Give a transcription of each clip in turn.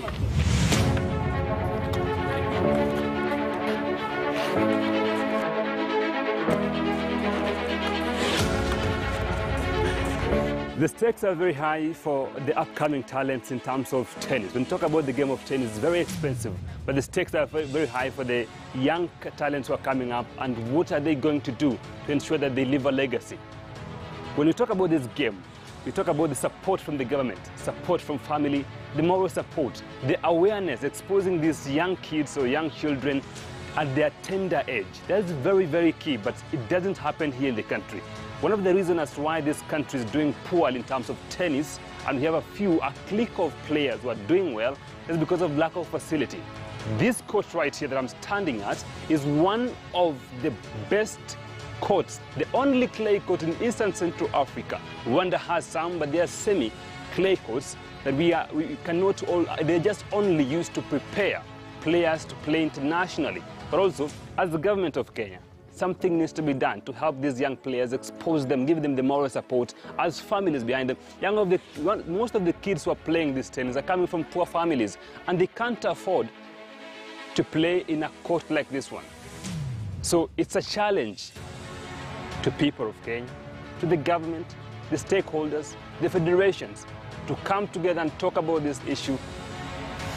The stakes are very high for the upcoming talents in terms of tennis. When you talk about the game of tennis, it's very expensive, but the stakes are very high for the young talents who are coming up, and what are they going to do to ensure that they leave a legacy? When you talk about this game, we talk about the support from the government, support from family, the moral support, the awareness, exposing these young kids or young children at their tender age. That's very, very key, but it doesn't happen here in the country. One of the reasons as to why this country is doing poorly in terms of tennis, and we have a clique of players who are doing well, is because of lack of facility. This court right here that I'm standing at is one of the best courts, the only clay court in Eastern Central Africa. Rwanda has some, but they are semi-clay courts that we cannot all, they're just only used to prepare players to play internationally. But also, as the government of Kenya, something needs to be done to help these young players, expose them, give them the moral support, as families behind them. Most of the kids who are playing this tennis are coming from poor families, and they can't afford to play in a court like this one. So it's a challenge to people of Kenya, to the government, the stakeholders, the federations, to come together and talk about this issue.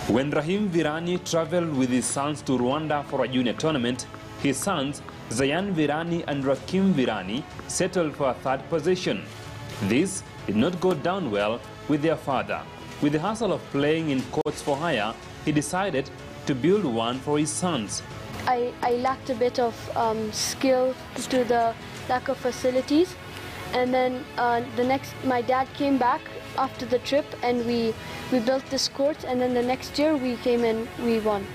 When Rahim Virani traveled with his sons to Rwanda for a junior tournament, his sons, Zayan Virani and Rakim Virani, settled for a third position. This did not go down well with their father. With the hassle of playing in courts for hire, he decided to build one for his sons. I lacked a bit of skill due to the lack of facilities. And then my dad came back after the trip, and we built this court, and then the next year we came and we won.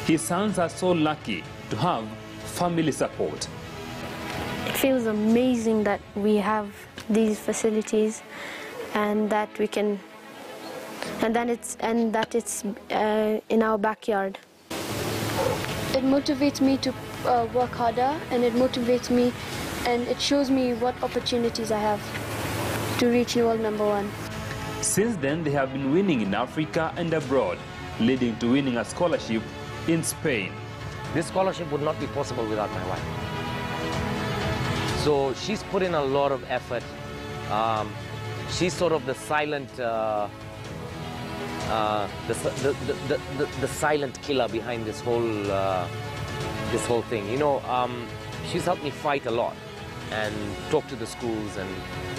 His sons are so lucky to have family support. It feels amazing that we have these facilities, and that we can, and that it's in our backyard. It motivates me to work harder, and it motivates me, and it shows me what opportunities I have to reach world #1. Since then, they have been winning in Africa and abroad, leading to winning a scholarship in Spain. This scholarship would not be possible without my wife. So she's put in a lot of effort. She's sort of the silent, the silent killer behind this whole thing. You know, she's helped me fight a lot and talk to the schools. And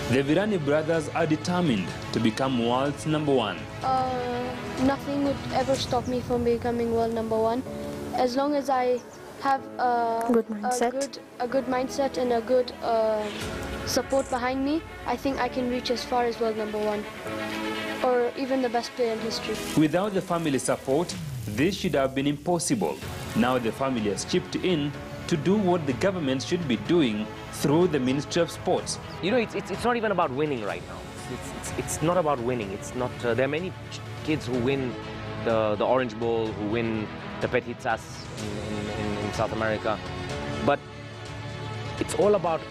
the Virani brothers are determined to become world's #1. Nothing would ever stop me from becoming world #1. As long as I have a good mindset and a good support behind me, I think I can reach as far as world #1, or even the best player in history. Without the family support, this should have been impossible. Now the family has chipped in to do what the government should be doing through the Ministry of Sports. You know, it's not even about winning right now. It's not about winning. It's not. There are many kids who win the Orange Bowl, who win the Petitas in South America, but it's all about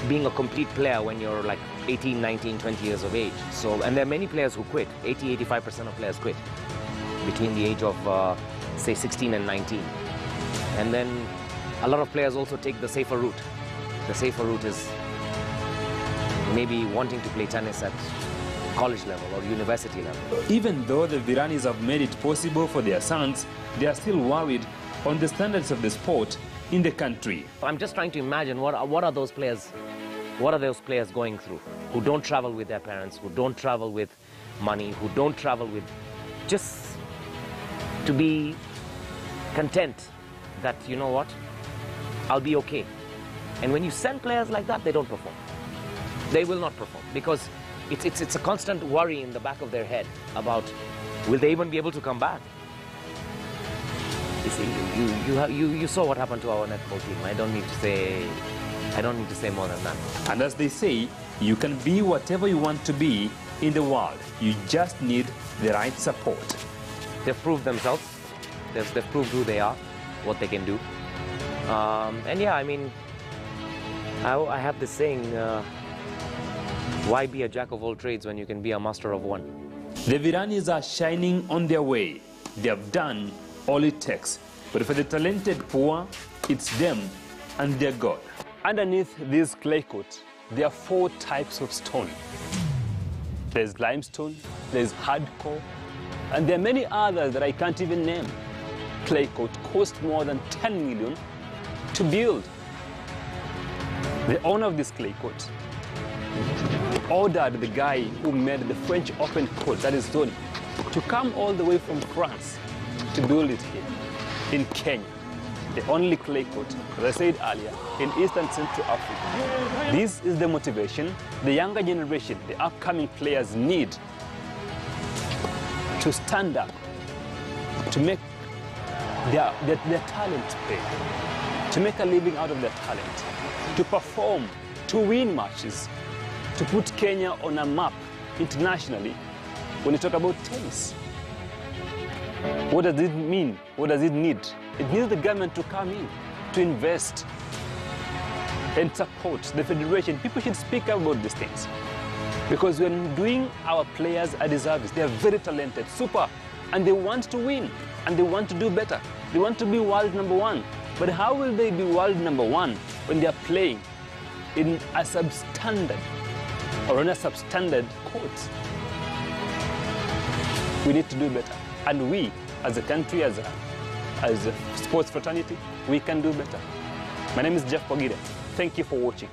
being a complete player when you're like 18, 19, 20 years of age. So, and there are many players who quit. 80–85% of players quit between the age of say 16 and 19. And then a lot of players also take the safer route. The safer route is maybe wanting to play tennis at college level or university level. Even though the Viranis have made it possible for their sons, they are still worried on the standards of the sport in the country. I'm just trying to imagine what are those players going through, who don't travel with their parents, who don't travel with money, who don't travel with, just to be content that, you know what, I'll be okay. And when you send players like that, they don't perform. They will not perform, because it's a constant worry in the back of their head about, will they even be able to come back? You see, you saw what happened to our netball team. I don't need to say more than that. And as they say, you can be whatever you want to be in the world. You just need the right support. They've proved themselves. They've proved who they are, what they can do. And yeah, I mean, I have this saying, why be a jack of all trades when you can be a master of one? The Viranis are shining on their way. they have done all it takes. But for the talented poor, it's them and their God. Underneath this clay coat, there are 4 types of stone. There's limestone, there's hardcore, and there are many others that I can't even name. Clay coat cost more than 10 million to build. The owner of this clay coat ordered the guy who made the French open coat, that is Tony, to come all the way from France to build it here in Kenya. The only clay coat, as I said earlier, in East and Central Africa. This is the motivation the younger generation, the upcoming players need to stand up, to make their talent pay, to make a living out of their talent, to perform, to win matches, to put Kenya on a map internationally when you talk about tennis. What does it mean? What does it need? It needs the government to come in, to invest and support the federation. People should speak up about these things. Because when doing our players a disservice, they are very talented, super, and they want to win, and they want to do better. They want to be world #1. But how will they be world #1 when they are playing in a substandard or on a substandard court? We need to do better. And we, as a country, as a sports fraternity, we can do better. My name is Jeff Pogire. Thank you for watching.